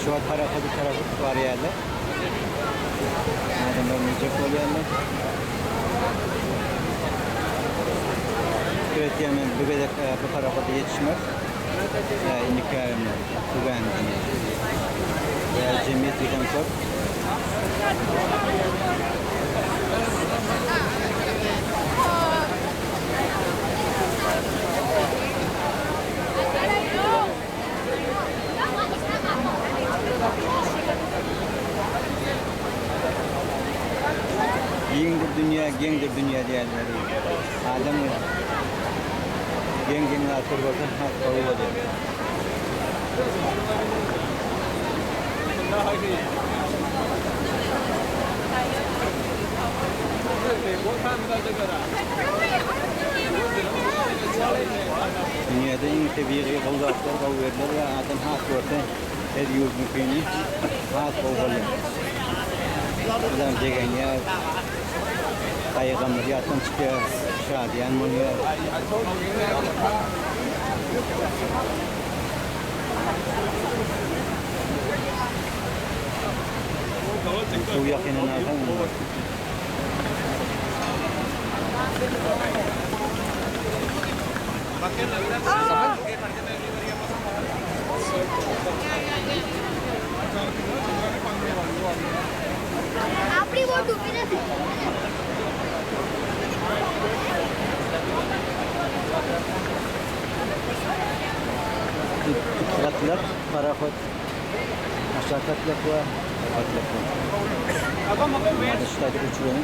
Şu an tarafı bir tarafı var yerler. Adamlar müzik oluyorlar. Evet yani bu tarafa da yetişmez. İnikârımlar, bu beğendim. Cemiyet yıkan çok. Gendir dünya diyenleri. Adem gengenin atır bakın, kolu var. Dünyada en seviyeli kavgatlar, kavgatlar ve adam hat orta her yurt mükemmel hat kavgalar. Adam degen ya kayıgamlar yatın çıkıyor şadiyen mınıyor. Su yakının altında. આપણી બોટ ઊભી નથી. Katlar, parafot, aşağı katlar var, katlar var. Dıştaki uçurum.